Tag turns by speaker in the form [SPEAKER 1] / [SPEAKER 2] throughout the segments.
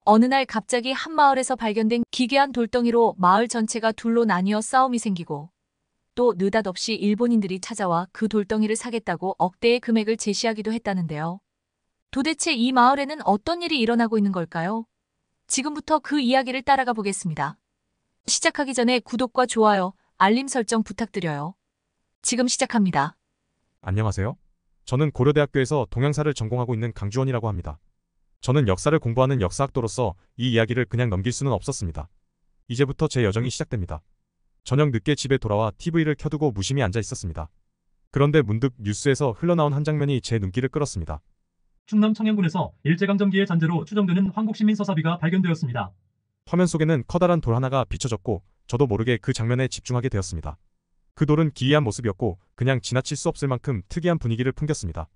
[SPEAKER 1] 어느 날 갑자기 한 마을에서 발견된 기괴한 돌덩이로 마을 전체가 둘로 나뉘어 싸움이 생기고 또 느닷없이 일본인들이 찾아와 그 돌덩이를 사겠다고 억대의 금액을 제시하기도 했다는데요. 도대체 이 마을에는 어떤 일이 일어나고 있는 걸까요? 지금부터 그 이야기를 따라가 보겠습니다. 시작하기 전에 구독과 좋아요, 알림 설정 부탁드려요. 지금 시작합니다.
[SPEAKER 2] 안녕하세요. 저는 고려대학교에서 동양사를 전공하고 있는 강주원이라고 합니다. 저는 역사를 공부하는 역사학도로서 이 이야기를 그냥 넘길 수는 없었습니다. 이제부터 제 여정이 시작됩니다. 저녁 늦게 집에 돌아와 TV를 켜두고 무심히 앉아 있었습니다. 그런데 문득 뉴스에서 흘러나온 한 장면이 제 눈길을 끌었습니다.
[SPEAKER 3] 충남 청양군에서 일제강점기의 잔재로 추정되는 황국시민 서사비가 발견되었습니다.
[SPEAKER 2] 화면 속에는 커다란 돌 하나가 비춰졌고 저도 모르게 그 장면에 집중하게 되었습니다. 그 돌은 기이한 모습이었고 그냥 지나칠 수 없을 만큼 특이한 분위기를 풍겼습니다.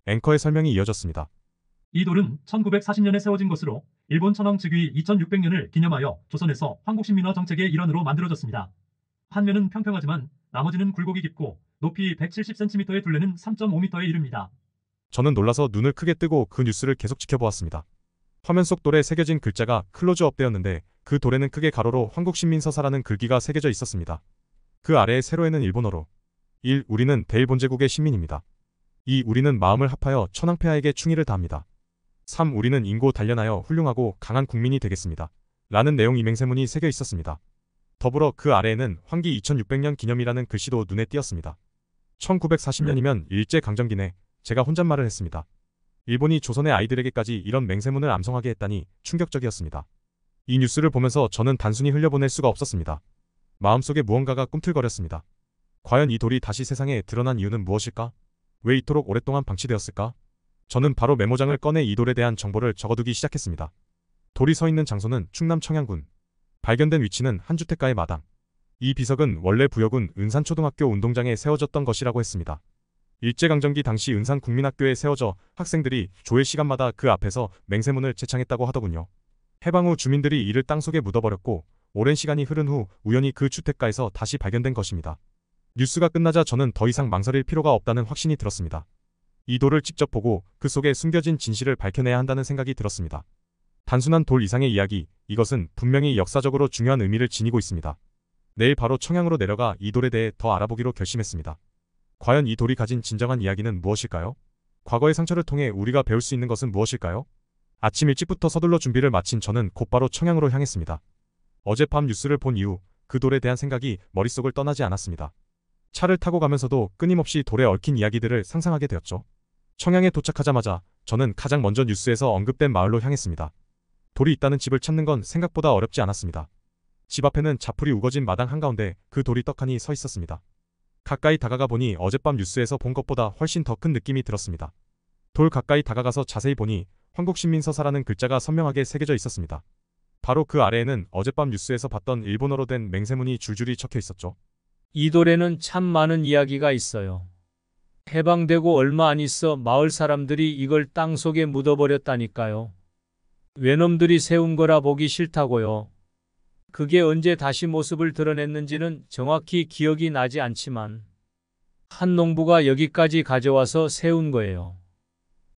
[SPEAKER 2] 앵커의 설명이 이어졌습니다.
[SPEAKER 3] 이 돌은 1940년에 세워진 것으로 일본 천황 즉위 2600년을 기념하여 조선에서 황국시민화 정책의 일환으로 만들어졌습니다. 한 면은 평평하지만 나머지는 굴곡이 깊고 높이 170cm의 둘레는 3.5m에 이릅니다.
[SPEAKER 2] 저는 놀라서 눈을 크게 뜨고 그 뉴스를 계속 지켜보았습니다. 화면 속 돌에 새겨진 글자가 클로즈업되었는데 그 돌에는 크게 가로로 황국신민서사라는 글귀가 새겨져 있었습니다. 그 아래의 세로에는 일본어로 1. 우리는 대일본제국의 신민입니다. 2. 우리는 마음을 합하여 천황폐하에게 충의를 다합니다. 3. 우리는 인고 단련하여 훌륭하고 강한 국민이 되겠습니다. 라는 내용 이맹세문이 새겨 있었습니다. 더불어 그 아래에는 황기 2600년 기념이라는 글씨도 눈에 띄었습니다. 1940년이면 일제강점기네. 제가 혼잣말을 했습니다. 일본이 조선의 아이들에게까지 이런 맹세문을 암송하게 했다니 충격적이었습니다. 이 뉴스를 보면서 저는 단순히 흘려보낼 수가 없었습니다. 마음속에 무언가가 꿈틀거렸습니다. 과연 이 돌이 다시 세상에 드러난 이유는 무엇일까? 왜 이토록 오랫동안 방치되었을까? 저는 바로 메모장을 꺼내 이 돌에 대한 정보를 적어두기 시작했습니다. 돌이 서 있는 장소는 충남 청양군. 발견된 위치는 한 주택가의 마당. 이 비석은 원래 부여군 은산초등학교 운동장에 세워졌던 것이라고 했습니다. 일제강점기 당시 은산국민학교에 세워져 학생들이 조회 시간마다 그 앞에서 맹세문을 채창했다고 하더군요. 해방 후 주민들이 이를 땅속에 묻어버렸고 오랜 시간이 흐른 후 우연히 그 주택가에서 다시 발견된 것입니다. 뉴스가 끝나자 저는 더 이상 망설일 필요가 없다는 확신이 들었습니다. 이 돌을 직접 보고 그 속에 숨겨진 진실을 밝혀내야 한다는 생각이 들었습니다. 단순한 돌 이상의 이야기, 이것은 분명히 역사적으로 중요한 의미를 지니고 있습니다. 내일 바로 청양으로 내려가 이 돌에 대해 더 알아보기로 결심했습니다. 과연 이 돌이 가진 진정한 이야기는 무엇일까요? 과거의 상처를 통해 우리가 배울 수 있는 것은 무엇일까요? 아침 일찍부터 서둘러 준비를 마친 저는 곧바로 청양으로 향했습니다. 어젯밤 뉴스를 본 이후 그 돌에 대한 생각이 머릿속을 떠나지 않았습니다. 차를 타고 가면서도 끊임없이 돌에 얽힌 이야기들을 상상하게 되었죠. 청양에 도착하자마자 저는 가장 먼저 뉴스에서 언급된 마을로 향했습니다. 돌이 있다는 집을 찾는 건 생각보다 어렵지 않았습니다. 집 앞에는 자풀이 우거진 마당 한가운데 그 돌이 떡하니 서 있었습니다. 가까이 다가가 보니 어젯밤 뉴스에서 본 것보다 훨씬 더 큰 느낌이 들었습니다. 돌 가까이 다가가서 자세히 보니 황국신민서사라는 글자가 선명하게 새겨져 있었습니다. 바로 그 아래에는 어젯밤 뉴스에서 봤던 일본어로 된 맹세문이 줄줄이 적혀 있었죠.
[SPEAKER 4] 이 돌에는 참 많은 이야기가 있어요. 해방되고 얼마 안 있어 마을 사람들이 이걸 땅속에 묻어버렸다니까요. 외놈들이 세운 거라 보기 싫다고요. 그게 언제 다시 모습을 드러냈는지는 정확히 기억이 나지 않지만 한 농부가 여기까지 가져와서 세운 거예요.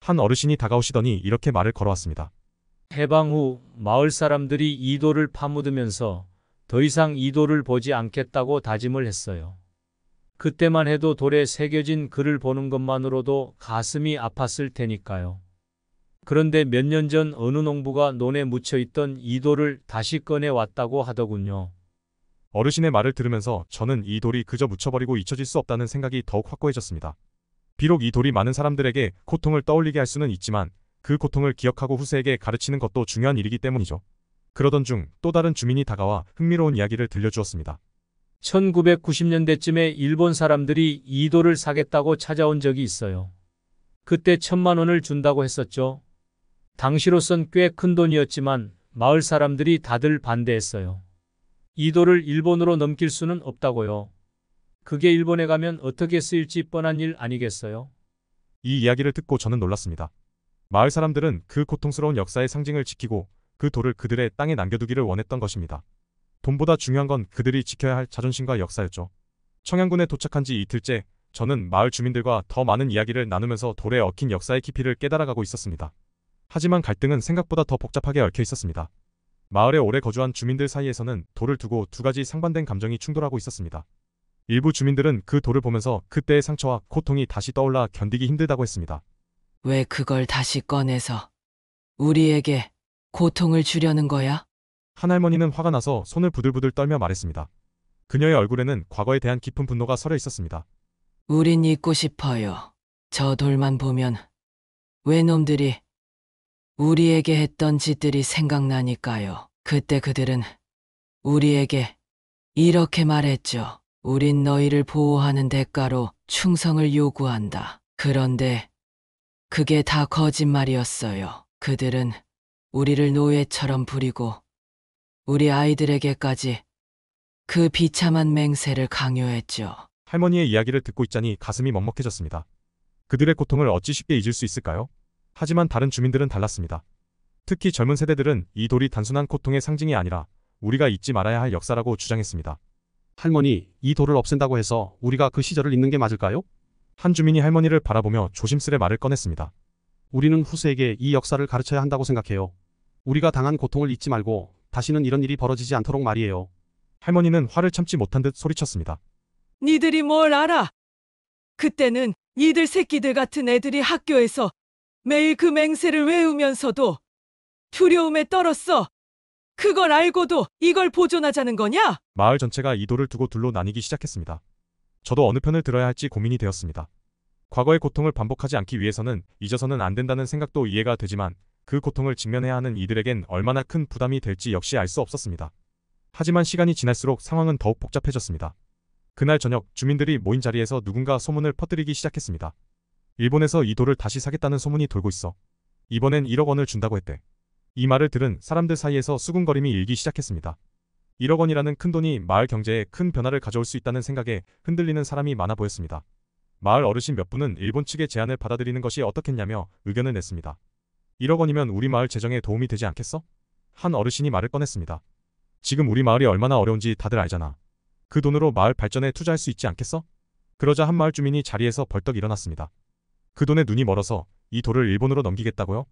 [SPEAKER 2] 한 어르신이 다가오시더니 이렇게 말을 걸어왔습니다.
[SPEAKER 4] 해방 후 마을 사람들이 이 돌을 파묻으면서 더 이상 이 돌을 보지 않겠다고 다짐을 했어요. 그때만 해도 돌에 새겨진 글을 보는 것만으로도 가슴이 아팠을 테니까요. 그런데 몇 년 전 어느 농부가 논에 묻혀있던 이 돌을 다시 꺼내왔다고 하더군요.
[SPEAKER 2] 어르신의 말을 들으면서 저는 이 돌이 그저 묻혀버리고 잊혀질 수 없다는 생각이 더욱 확고해졌습니다. 비록 이 돌이 많은 사람들에게 고통을 떠올리게 할 수는 있지만 그 고통을 기억하고 후세에게 가르치는 것도 중요한 일이기 때문이죠. 그러던 중 또 다른 주민이 다가와 흥미로운 이야기를 들려주었습니다.
[SPEAKER 4] 1990년대쯤에 일본 사람들이 이 돌을 사겠다고 찾아온 적이 있어요. 그때 1000만 원을 준다고 했었죠. 당시로선 꽤 큰 돈이었지만 마을 사람들이 다들 반대했어요. 이 돌을 일본으로 넘길 수는 없다고요. 그게 일본에 가면 어떻게 쓰일지 뻔한 일 아니겠어요?
[SPEAKER 2] 이 이야기를 듣고 저는 놀랐습니다. 마을 사람들은 그 고통스러운 역사의 상징을 지키고 그 돌을 그들의 땅에 남겨두기를 원했던 것입니다. 돈보다 중요한 건 그들이 지켜야 할 자존심과 역사였죠. 청양군에 도착한 지 이틀째 저는 마을 주민들과 더 많은 이야기를 나누면서 돌에 얽힌 역사의 깊이를 깨달아가고 있었습니다. 하지만 갈등은 생각보다 더 복잡하게 얽혀 있었습니다. 마을에 오래 거주한 주민들 사이에서는 돌을 두고 두 가지 상반된 감정이 충돌하고 있었습니다. 일부 주민들은 그 돌을 보면서 그때의 상처와 고통이 다시 떠올라 견디기 힘들다고 했습니다.
[SPEAKER 5] 왜 그걸 다시 꺼내서 우리에게 고통을 주려는 거야?
[SPEAKER 2] 한 할머니는 화가 나서 손을 부들부들 떨며 말했습니다. 그녀의 얼굴에는 과거에 대한 깊은 분노가 서려 있었습니다.
[SPEAKER 5] 우린 잊고 싶어요. 저 돌만 보면 외놈들이 우리에게 했던 짓들이 생각나니까요. 그때 그들은 우리에게 이렇게 말했죠. 우린 너희를 보호하는 대가로 충성을 요구한다. 그런데 그게 다 거짓말이었어요. 그들은 우리를 노예처럼 부리고 우리 아이들에게까지 그 비참한 맹세를 강요했죠.
[SPEAKER 2] 할머니의 이야기를 듣고 있자니 가슴이 먹먹해졌습니다. 그들의 고통을 어찌 쉽게 잊을 수 있을까요? 하지만 다른 주민들은 달랐습니다. 특히 젊은 세대들은 이 돌이 단순한 고통의 상징이 아니라 우리가 잊지 말아야 할 역사라고 주장했습니다.
[SPEAKER 6] 할머니, 이 돌을 없앤다고 해서 우리가 그 시절을 잊는 게 맞을까요?
[SPEAKER 2] 한 주민이 할머니를 바라보며 조심스레 말을 꺼냈습니다.
[SPEAKER 6] 우리는 후세에게 이 역사를 가르쳐야 한다고 생각해요. 우리가 당한 고통을 잊지 말고 다시는 이런 일이 벌어지지 않도록 말이에요.
[SPEAKER 2] 할머니는 화를 참지 못한 듯 소리쳤습니다.
[SPEAKER 5] 니들이 뭘 알아? 그때는 이들 새끼들 같은 애들이 학교에서 매일 그 맹세를 외우면서도 두려움에 떨었어. 그걸 알고도 이걸 보존하자는 거냐?
[SPEAKER 2] 마을 전체가 이 돌을 두고 둘로 나뉘기 시작했습니다. 저도 어느 편을 들어야 할지 고민이 되었습니다. 과거의 고통을 반복하지 않기 위해서는 잊어서는 안 된다는 생각도 이해가 되지만 그 고통을 직면해야 하는 이들에겐 얼마나 큰 부담이 될지 역시 알 수 없었습니다. 하지만 시간이 지날수록 상황은 더욱 복잡해졌습니다. 그날 저녁 주민들이 모인 자리에서 누군가 소문을 퍼뜨리기 시작했습니다. 일본에서 이 돌을 다시 사겠다는 소문이 돌고 있어. 이번엔 1억 원을 준다고 했대. 이 말을 들은 사람들 사이에서 수군거림이 일기 시작했습니다. 1억 원이라는 큰 돈이 마을 경제에 큰 변화를 가져올 수 있다는 생각에 흔들리는 사람이 많아 보였습니다. 마을 어르신 몇 분은 일본 측의 제안을 받아들이는 것이 어떻겠냐며 의견을 냈습니다. 1억 원이면 우리 마을 재정에 도움이 되지 않겠어? 한 어르신이 말을 꺼냈습니다. 지금 우리 마을이 얼마나 어려운지 다들 알잖아. 그 돈으로 마을 발전에 투자할 수 있지 않겠어? 그러자 한 마을 주민이 자리에서 벌떡 일어났습니다. 그 돈에 눈이 멀어서 이 돌을 일본으로 넘기겠다고요?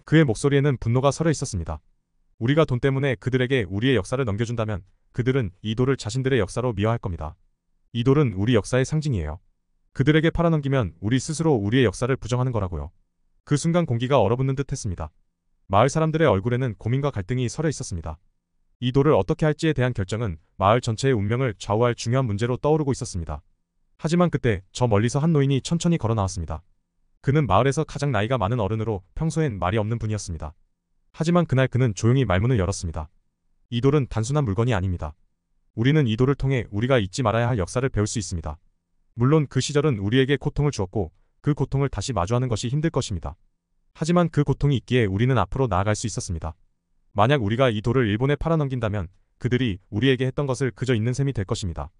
[SPEAKER 2] 그의 목소리에는 분노가 서려 있었습니다. 우리가 돈 때문에 그들에게 우리의 역사를 넘겨준다면 그들은 이 돌을 자신들의 역사로 미화할 겁니다. 이 돌은 우리 역사의 상징이에요. 그들에게 팔아넘기면 우리 스스로 우리의 역사를 부정하는 거라고요. 그 순간 공기가 얼어붙는 듯 했습니다. 마을 사람들의 얼굴에는 고민과 갈등이 서려 있었습니다. 이 돌을 어떻게 할지에 대한 결정은 마을 전체의 운명을 좌우할 중요한 문제로 떠오르고 있었습니다. 하지만 그때 저 멀리서 한 노인이 천천히 걸어 나왔습니다. 그는 마을에서 가장 나이가 많은 어른으로 평소엔 말이 없는 분이었습니다. 하지만 그날 그는 조용히 말문을 열었습니다. 이 돌은 단순한 물건이 아닙니다. 우리는 이 돌을 통해 우리가 잊지 말아야 할 역사를 배울 수 있습니다. 물론 그 시절은 우리에게 고통을 주었고 그 고통을 다시 마주하는 것이 힘들 것입니다. 하지만 그 고통이 있기에 우리는 앞으로 나아갈 수 있었습니다. 만약 우리가 이 돌을 일본에 팔아넘긴다면 그들이 우리에게 했던 것을 그저 잊는 셈이 될 것입니다.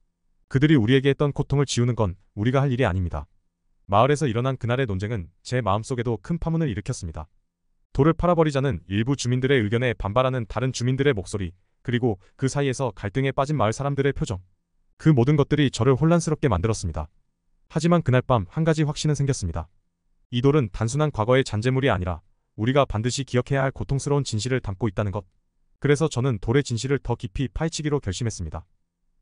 [SPEAKER 2] 그들이 우리에게 했던 고통을 지우는 건 우리가 할 일이 아닙니다. 마을에서 일어난 그날의 논쟁은 제 마음속에도 큰 파문을 일으켰습니다. 돌을 팔아버리자는 일부 주민들의 의견에 반발하는 다른 주민들의 목소리, 그리고 그 사이에서 갈등에 빠진 마을 사람들의 표정. 그 모든 것들이 저를 혼란스럽게 만들었습니다. 하지만 그날 밤 한 가지 확신은 생겼습니다. 이 돌은 단순한 과거의 잔재물이 아니라 우리가 반드시 기억해야 할 고통스러운 진실을 담고 있다는 것. 그래서 저는 돌의 진실을 더 깊이 파헤치기로 결심했습니다.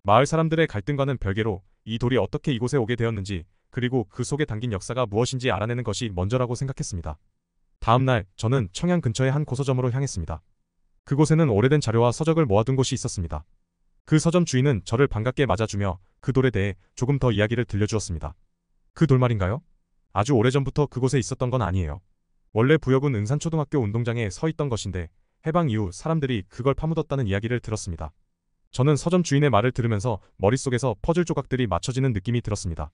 [SPEAKER 2] 마을 사람들의 갈등과는 별개로 이 돌이 어떻게 이곳에 오게 되었는지, 그리고 그 속에 담긴 역사가 무엇인지 알아내는 것이 먼저라고 생각했습니다. 다음 날 저는 청양 근처의 한 고서점으로 향했습니다. 그곳에는 오래된 자료와 서적을 모아둔 곳이 있었습니다. 그 서점 주인은 저를 반갑게 맞아주며 그 돌에 대해 조금 더 이야기를 들려주었습니다. 그 돌 말인가요? 아주 오래전부터 그곳에 있었던 건 아니에요. 원래 부여군 은산초등학교 운동장에 서 있던 것인데 해방 이후 사람들이 그걸 파묻었다는 이야기를 들었습니다. 저는 서점 주인의 말을 들으면서 머릿속에서 퍼즐 조각들이 맞춰지는 느낌이 들었습니다.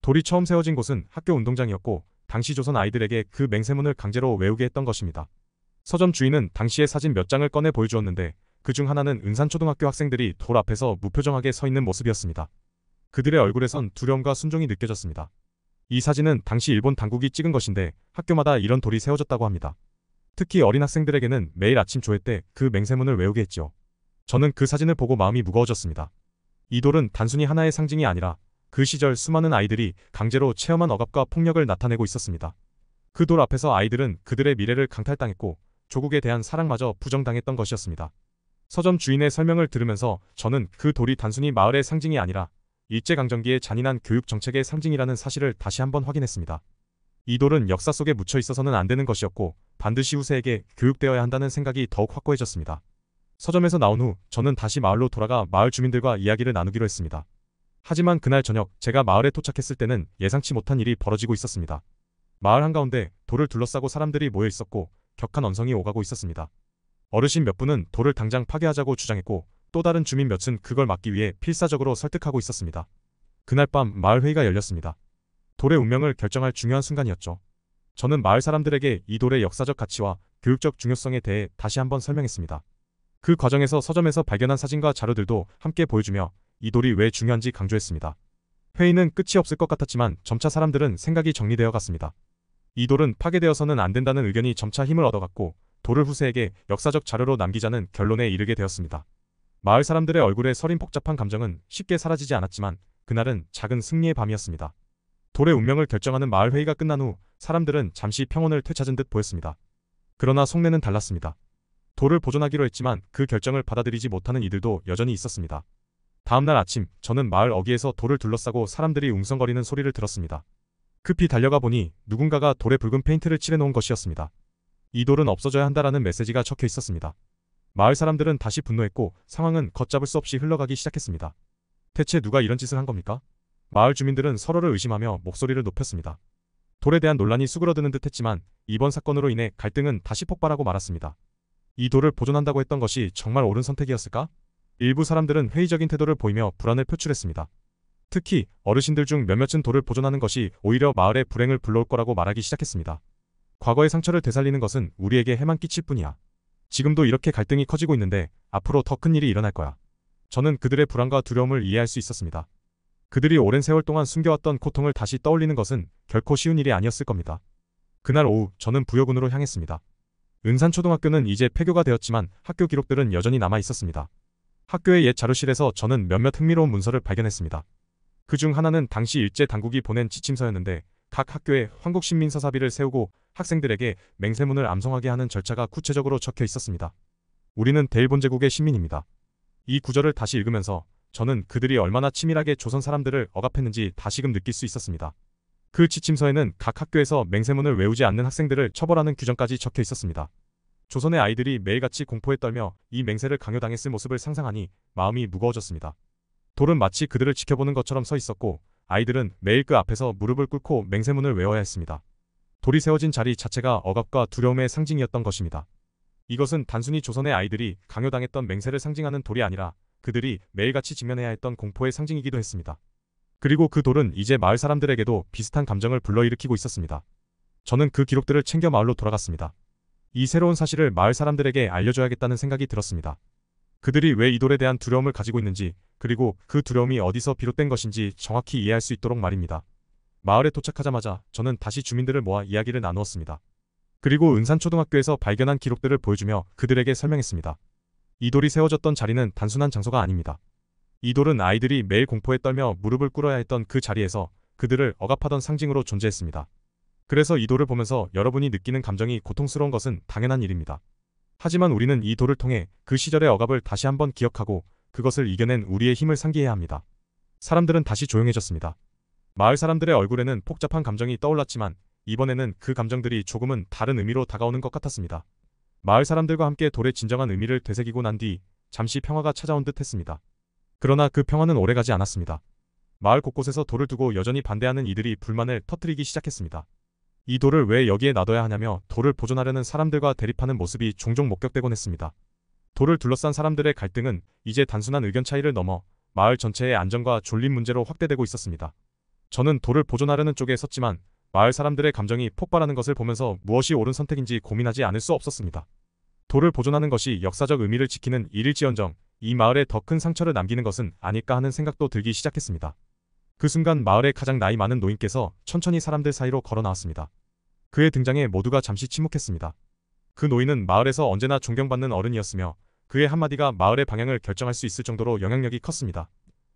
[SPEAKER 2] 돌이 처음 세워진 곳은 학교 운동장이었고 당시 조선 아이들에게 그 맹세문을 강제로 외우게 했던 것입니다. 서점 주인은 당시의 사진 몇 장을 꺼내 보여주었는데 그중 하나는 은산초등학교 학생들이 돌 앞에서 무표정하게 서 있는 모습이었습니다. 그들의 얼굴에선 두려움과 순종이 느껴졌습니다. 이 사진은 당시 일본 당국이 찍은 것인데 학교마다 이런 돌이 세워졌다고 합니다. 특히 어린 학생들에게는 매일 아침 조회 때 그 맹세문을 외우게 했죠. 저는 그 사진을 보고 마음이 무거워졌습니다. 이 돌은 단순히 하나의 상징이 아니라 그 시절 수많은 아이들이 강제로 체험한 억압과 폭력을 나타내고 있었습니다. 그 돌 앞에서 아이들은 그들의 미래를 강탈당했고 조국에 대한 사랑마저 부정당했던 것이었습니다. 서점 주인의 설명을 들으면서 저는 그 돌이 단순히 마을의 상징이 아니라 일제강점기의 잔인한 교육 정책의 상징이라는 사실을 다시 한번 확인했습니다. 이 돌은 역사 속에 묻혀 있어서는 안 되는 것이었고 반드시 후세에게 교육되어야 한다는 생각이 더욱 확고해졌습니다. 서점에서 나온 후 저는 다시 마을로 돌아가 마을 주민들과 이야기를 나누기로 했습니다. 하지만 그날 저녁 제가 마을에 도착했을 때는 예상치 못한 일이 벌어지고 있었습니다. 마을 한가운데 돌을 둘러싸고 사람들이 모여 있었고 격한 언성이 오가고 있었습니다. 어르신 몇 분은 돌을 당장 파괴하자고 주장했고 또 다른 주민 몇은 그걸 막기 위해 필사적으로 설득하고 있었습니다. 그날 밤 마을 회의가 열렸습니다. 돌의 운명을 결정할 중요한 순간이었죠. 저는 마을 사람들에게 이 돌의 역사적 가치와 교육적 중요성에 대해 다시 한번 설명했습니다. 그 과정에서 서점에서 발견한 사진과 자료들도 함께 보여주며 이 돌이 왜 중요한지 강조했습니다. 회의는 끝이 없을 것 같았지만 점차 사람들은 생각이 정리되어 갔습니다. 이 돌은 파괴되어서는 안 된다는 의견이 점차 힘을 얻어갔고 돌을 후세에게 역사적 자료로 남기자는 결론에 이르게 되었습니다. 마을 사람들의 얼굴에 서린 복잡한 감정은 쉽게 사라지지 않았지만 그날은 작은 승리의 밤이었습니다. 돌의 운명을 결정하는 마을 회의가 끝난 후 사람들은 잠시 평온을 되찾은 듯 보였습니다. 그러나 속내는 달랐습니다. 돌을 보존하기로 했지만 그 결정을 받아들이지 못하는 이들도 여전히 있었습니다. 다음날 아침 저는 마을 어귀에서 돌을 둘러싸고 사람들이 웅성거리는 소리를 들었습니다. 급히 달려가 보니 누군가가 돌에 붉은 페인트를 칠해놓은 것이었습니다. 이 돌은 없어져야 한다라는 메시지가 적혀 있었습니다. 마을 사람들은 다시 분노했고 상황은 걷잡을 수 없이 흘러가기 시작했습니다. 대체 누가 이런 짓을 한 겁니까? 마을 주민들은 서로를 의심하며 목소리를 높였습니다. 돌에 대한 논란이 수그러드는 듯 했지만 이번 사건으로 인해 갈등은 다시 폭발하고 말았습니다. 이 돌을 보존한다고 했던 것이 정말 옳은 선택이었을까? 일부 사람들은 회의적인 태도를 보이며 불안을 표출했습니다. 특히 어르신들 중 몇몇은 돌을 보존하는 것이 오히려 마을에 불행을 불러올 거라고 말하기 시작했습니다. 과거의 상처를 되살리는 것은 우리에게 해만 끼칠 뿐이야. 지금도 이렇게 갈등이 커지고 있는데 앞으로 더 큰 일이 일어날 거야. 저는 그들의 불안과 두려움을 이해할 수 있었습니다. 그들이 오랜 세월 동안 숨겨왔던 고통을 다시 떠올리는 것은 결코 쉬운 일이 아니었을 겁니다. 그날 오후 저는 부여군으로 향했습니다. 은산초등학교는 이제 폐교가 되었지만 학교 기록들은 여전히 남아 있었습니다. 학교의 옛 자료실에서 저는 몇몇 흥미로운 문서를 발견했습니다. 그중 하나는 당시 일제 당국이 보낸 지침서였는데 각 학교에 황국신민서사비를 세우고 학생들에게 맹세문을 암송하게 하는 절차가 구체적으로 적혀 있었습니다. 우리는 대일본제국의 시민입니다. 이 구절을 다시 읽으면서 저는 그들이 얼마나 치밀하게 조선 사람들을 억압했는지 다시금 느낄 수 있었습니다. 그 지침서에는 각 학교에서 맹세문을 외우지 않는 학생들을 처벌하는 규정까지 적혀 있었습니다. 조선의 아이들이 매일같이 공포에 떨며 이 맹세를 강요당했을 모습을 상상하니 마음이 무거워졌습니다. 돌은 마치 그들을 지켜보는 것처럼 서 있었고 아이들은 매일 그 앞에서 무릎을 꿇고 맹세문을 외워야 했습니다. 돌이 세워진 자리 자체가 억압과 두려움의 상징이었던 것입니다. 이것은 단순히 조선의 아이들이 강요당했던 맹세를 상징하는 돌이 아니라 그들이 매일같이 직면해야 했던 공포의 상징이기도 했습니다. 그리고 그 돌은 이제 마을 사람들에게도 비슷한 감정을 불러일으키고 있었습니다. 저는 그 기록들을 챙겨 마을로 돌아갔습니다. 이 새로운 사실을 마을 사람들에게 알려줘야겠다는 생각이 들었습니다. 그들이 왜 이 돌에 대한 두려움을 가지고 있는지 그리고 그 두려움이 어디서 비롯된 것인지 정확히 이해할 수 있도록 말입니다. 마을에 도착하자마자 저는 다시 주민들을 모아 이야기를 나누었습니다. 그리고 은산초등학교에서 발견한 기록들을 보여주며 그들에게 설명했습니다. 이 돌이 세워졌던 자리는 단순한 장소가 아닙니다. 이 돌은 아이들이 매일 공포에 떨며 무릎을 꿇어야 했던 그 자리에서 그들을 억압하던 상징으로 존재했습니다. 그래서 이 돌을 보면서 여러분이 느끼는 감정이 고통스러운 것은 당연한 일입니다. 하지만 우리는 이 돌을 통해 그 시절의 억압을 다시 한번 기억하고 그것을 이겨낸 우리의 힘을 상기해야 합니다. 사람들은 다시 조용해졌습니다. 마을 사람들의 얼굴에는 복잡한 감정이 떠올랐지만 이번에는 그 감정들이 조금은 다른 의미로 다가오는 것 같았습니다. 마을 사람들과 함께 돌의 진정한 의미를 되새기고 난 뒤 잠시 평화가 찾아온 듯 했습니다. 그러나 그 평화는 오래가지 않았습니다. 마을 곳곳에서 돌을 두고 여전히 반대하는 이들이 불만을 터뜨리기 시작했습니다. 이 돌을 왜 여기에 놔둬야 하냐며 돌을 보존하려는 사람들과 대립하는 모습이 종종 목격되곤 했습니다. 돌을 둘러싼 사람들의 갈등은 이제 단순한 의견 차이를 넘어 마을 전체의 안전과 존립 문제로 확대되고 있었습니다. 저는 돌을 보존하려는 쪽에 섰지만 마을 사람들의 감정이 폭발하는 것을 보면서 무엇이 옳은 선택인지 고민하지 않을 수 없었습니다. 돌을 보존하는 것이 역사적 의미를 지키는 일일지언정 이 마을에 더 큰 상처를 남기는 것은 아닐까 하는 생각도 들기 시작했습니다. 그 순간 마을의 가장 나이 많은 노인께서 천천히 사람들 사이로 걸어 나왔습니다. 그의 등장에 모두가 잠시 침묵했습니다. 그 노인은 마을에서 언제나 존경받는 어른이었으며 그의 한마디가 마을의 방향을 결정할 수 있을 정도로 영향력이 컸습니다.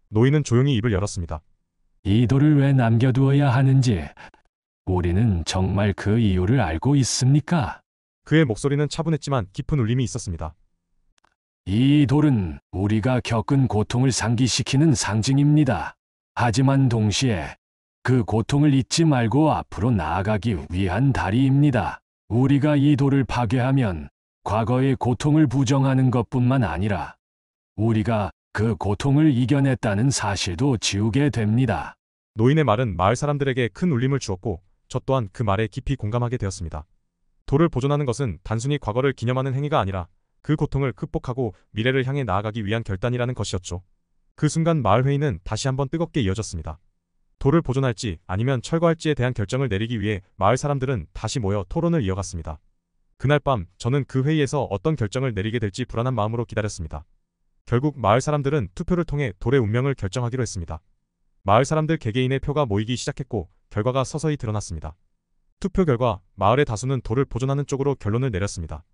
[SPEAKER 2] 노인은 조용히 입을 열었습니다.
[SPEAKER 7] 이 돌을 왜 남겨두어야 하는지 우리는 정말 그 이유를 알고 있습니까?
[SPEAKER 2] 그의 목소리는 차분했지만 깊은 울림이 있었습니다.
[SPEAKER 7] 이 돌은 우리가 겪은 고통을 상기시키는 상징입니다. 하지만 동시에 그 고통을 잊지 말고 앞으로 나아가기 위한 다리입니다. 우리가 이 돌을 파괴하면 과거의 고통을 부정하는 것뿐만 아니라 우리가 그 고통을 이겨냈다는 사실도 지우게 됩니다.
[SPEAKER 2] 노인의 말은 마을 사람들에게 큰 울림을 주었고 저 또한 그 말에 깊이 공감하게 되었습니다. 돌을 보존하는 것은 단순히 과거를 기념하는 행위가 아니라 그 고통을 극복하고 미래를 향해 나아가기 위한 결단이라는 것이었죠. 그 순간 마을 회의는 다시 한번 뜨겁게 이어졌습니다. 돌을 보존할지 아니면 철거할지에 대한 결정을 내리기 위해 마을 사람들은 다시 모여 토론을 이어갔습니다. 그날 밤 저는 그 회의에서 어떤 결정을 내리게 될지 불안한 마음으로 기다렸습니다. 결국 마을 사람들은 투표를 통해 돌의 운명을 결정하기로 했습니다. 마을 사람들 개개인의 표가 모이기 시작했고 결과가 서서히 드러났습니다. 투표 결과 마을의 다수는 돌을 보존하는 쪽으로 결론을 내렸습니다.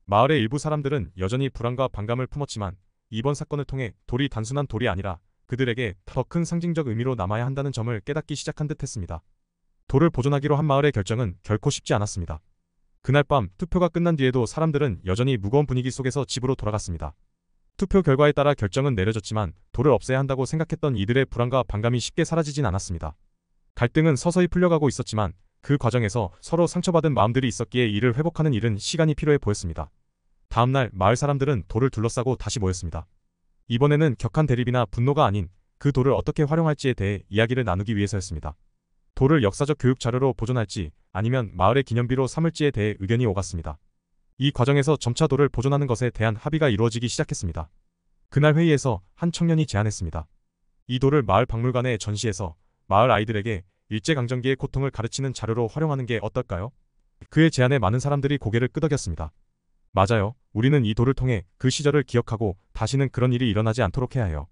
[SPEAKER 2] 마을의 일부 사람들은 여전히 불안과 반감을 품었지만 이번 사건을 통해 돌이 단순한 돌이 아니라 그들에게 더 큰 상징적 의미로 남아야 한다는 점을 깨닫기 시작한 듯 했습니다. 돌을 보존하기로 한 마을의 결정은 결코 쉽지 않았습니다. 그날 밤 투표가 끝난 뒤에도 사람들은 여전히 무거운 분위기 속에서 집으로 돌아갔습니다. 투표 결과에 따라 결정은 내려졌지만 돌을 없애야 한다고 생각했던 이들의 불안과 반감이 쉽게 사라지진 않았습니다. 갈등은 서서히 풀려가고 있었지만 그 과정에서 서로 상처받은 마음들이 있었기에 이를 회복하는 일은 시간이 필요해 보였습니다. 다음날 마을 사람들은 돌을 둘러싸고 다시 모였습니다. 이번에는 격한 대립이나 분노가 아닌 그 돌을 어떻게 활용할지에 대해 이야기를 나누기 위해서였습니다. 돌을 역사적 교육 자료로 보존할지 아니면 마을의 기념비로 삼을지에 대해 의견이 오갔습니다. 이 과정에서 점차 돌을 보존하는 것에 대한 합의가 이루어지기 시작했습니다. 그날 회의에서 한 청년이 제안했습니다. 이 돌을 마을 박물관에 전시해서 마을 아이들에게 일제강점기의 고통을 가르치는 자료로 활용하는 게 어떨까요? 그의 제안에 많은 사람들이 고개를 끄덕였습니다. 맞아요. 우리는 이 돌을 통해 그 시절을 기억하고 다시는 그런 일이 일어나지 않도록 해야 해요.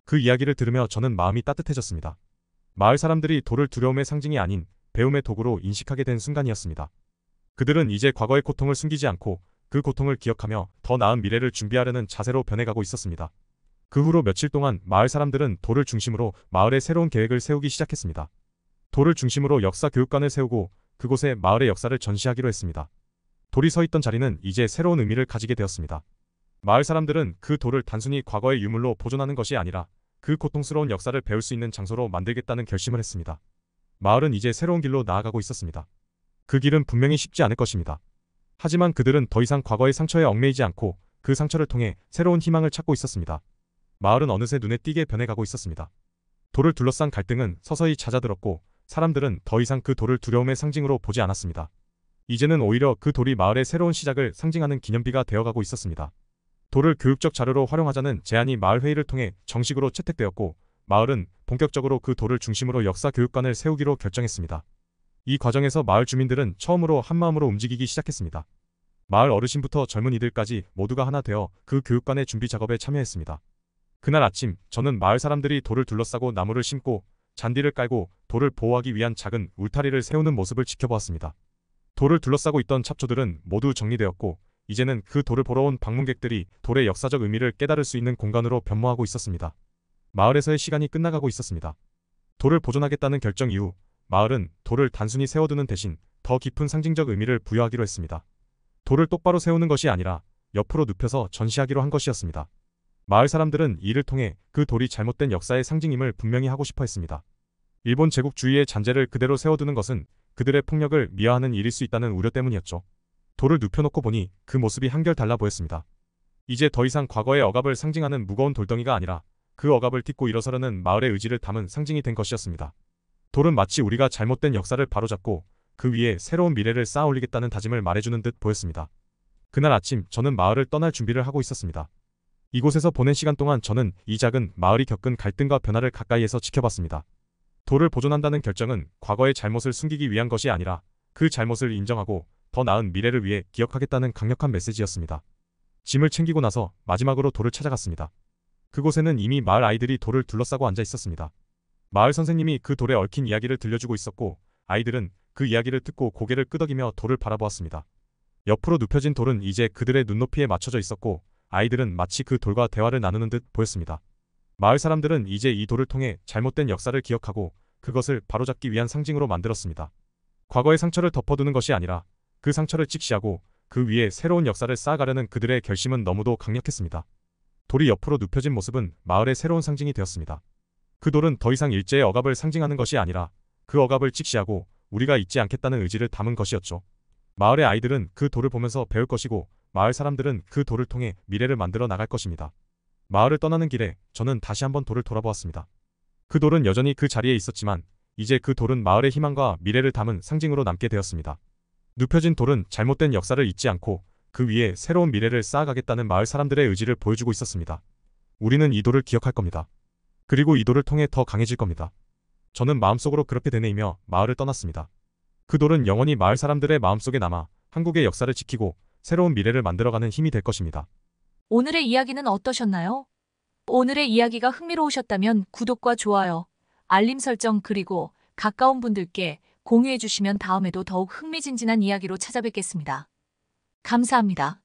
[SPEAKER 2] 그 이야기를 들으며 저는 마음이 따뜻해졌습니다. 마을 사람들이 돌을 두려움의 상징이 아닌 배움의 도구로 인식하게 된 순간이었습니다. 그들은 이제 과거의 고통을 숨기지 않고 그 고통을 기억하며 더 나은 미래를 준비하려는 자세로 변해가고 있었습니다. 그 후로 며칠 동안 마을 사람들은 돌을 중심으로 마을의 새로운 계획을 세우기 시작했습니다. 돌을 중심으로 역사 교육관을 세우고 그곳에 마을의 역사를 전시하기로 했습니다. 돌이 서 있던 자리는 이제 새로운 의미를 가지게 되었습니다. 마을 사람들은 그 돌을 단순히 과거의 유물로 보존하는 것이 아니라 그 고통스러운 역사를 배울 수 있는 장소로 만들겠다는 결심을 했습니다. 마을은 이제 새로운 길로 나아가고 있었습니다. 그 길은 분명히 쉽지 않을 것입니다. 하지만 그들은 더 이상 과거의 상처에 얽매이지 않고 그 상처를 통해 새로운 희망을 찾고 있었습니다. 마을은 어느새 눈에 띄게 변해가고 있었습니다. 돌을 둘러싼 갈등은 서서히 잦아들었고 사람들은 더 이상 그 돌을 두려움의 상징으로 보지 않았습니다. 이제는 오히려 그 돌이 마을의 새로운 시작을 상징하는 기념비가 되어가고 있었습니다. 돌을 교육적 자료로 활용하자는 제안이 마을 회의를 통해 정식으로 채택되었고 마을은 본격적으로 그 돌을 중심으로 역사 교육관을 세우기로 결정했습니다. 이 과정에서 마을 주민들은 처음으로 한마음으로 움직이기 시작했습니다. 마을 어르신부터 젊은이들까지 모두가 하나 되어 그 교육관의 준비 작업에 참여했습니다. 그날 아침 저는 마을 사람들이 돌을 둘러싸고 나무를 심고 잔디를 깔고 돌을 보호하기 위한 작은 울타리를 세우는 모습을 지켜보았습니다. 돌을 둘러싸고 있던 잡초들은 모두 정리되었고 이제는 그 돌을 보러 온 방문객들이 돌의 역사적 의미를 깨달을 수 있는 공간으로 변모하고 있었습니다. 마을에서의 시간이 끝나가고 있었습니다. 돌을 보존하겠다는 결정 이후 마을은 돌을 단순히 세워두는 대신 더 깊은 상징적 의미를 부여하기로 했습니다. 돌을 똑바로 세우는 것이 아니라 옆으로 눕혀서 전시하기로 한 것이었습니다. 마을 사람들은 이를 통해 그 돌이 잘못된 역사의 상징임을 분명히 하고 싶어 했습니다. 일본 제국주의의 잔재를 그대로 세워두는 것은 그들의 폭력을 미화하는 일일 수 있다는 우려 때문이었죠. 돌을 눕혀놓고 보니 그 모습이 한결 달라 보였습니다. 이제 더 이상 과거의 억압을 상징하는 무거운 돌덩이가 아니라 그 억압을 딛고 일어서려는 마을의 의지를 담은 상징이 된 것이었습니다. 돌은 마치 우리가 잘못된 역사를 바로잡고 그 위에 새로운 미래를 쌓아 올리겠다는 다짐을 말해주는 듯 보였습니다. 그날 아침 저는 마을을 떠날 준비를 하고 있었습니다. 이곳에서 보낸 시간 동안 저는 이 작은 마을이 겪은 갈등과 변화를 가까이에서 지켜봤습니다. 돌을 보존한다는 결정은 과거의 잘못을 숨기기 위한 것이 아니라 그 잘못을 인정하고 더 나은 미래를 위해 기억하겠다는 강력한 메시지였습니다. 짐을 챙기고 나서 마지막으로 돌을 찾아갔습니다. 그곳에는 이미 마을 아이들이 돌을 둘러싸고 앉아 있었습니다. 마을 선생님이 그 돌에 얽힌 이야기를 들려주고 있었고 아이들은 그 이야기를 듣고 고개를 끄덕이며 돌을 바라보았습니다. 옆으로 눕혀진 돌은 이제 그들의 눈높이에 맞춰져 있었고 아이들은 마치 그 돌과 대화를 나누는 듯 보였습니다. 마을 사람들은 이제 이 돌을 통해 잘못된 역사를 기억하고 그것을 바로잡기 위한 상징으로 만들었습니다. 과거의 상처를 덮어두는 것이 아니라 그 상처를 직시하고 그 위에 새로운 역사를 쌓아가려는 그들의 결심은 너무도 강력했습니다. 돌이 옆으로 눕혀진 모습은 마을의 새로운 상징이 되었습니다. 그 돌은 더 이상 일제의 억압을 상징하는 것이 아니라 그 억압을 직시하고 우리가 잊지 않겠다는 의지를 담은 것이었죠. 마을의 아이들은 그 돌을 보면서 배울 것이고 마을 사람들은 그 돌을 통해 미래를 만들어 나갈 것입니다. 마을을 떠나는 길에 저는 다시 한번 돌을 돌아보았습니다. 그 돌은 여전히 그 자리에 있었지만 이제 그 돌은 마을의 희망과 미래를 담은 상징으로 남게 되었습니다. 눕혀진 돌은 잘못된 역사를 잊지 않고 그 위에 새로운 미래를 쌓아가겠다는 마을 사람들의 의지를 보여주고 있었습니다. 우리는 이 돌을 기억할 겁니다. 그리고 이 돌을 통해 더 강해질 겁니다. 저는 마음속으로 그렇게 되뇌이며 마을을 떠났습니다. 그 돌은 영원히 마을 사람들의 마음속에 남아 한국의 역사를 지키고 새로운 미래를 만들어가는 힘이 될 것입니다.
[SPEAKER 1] 오늘의 이야기는 어떠셨나요? 오늘의 이야기가 흥미로우셨다면 구독과 좋아요, 알림 설정 그리고 가까운 분들께 공유해 주시면 다음에도 더욱 흥미진진한 이야기로 찾아뵙겠습니다. 감사합니다.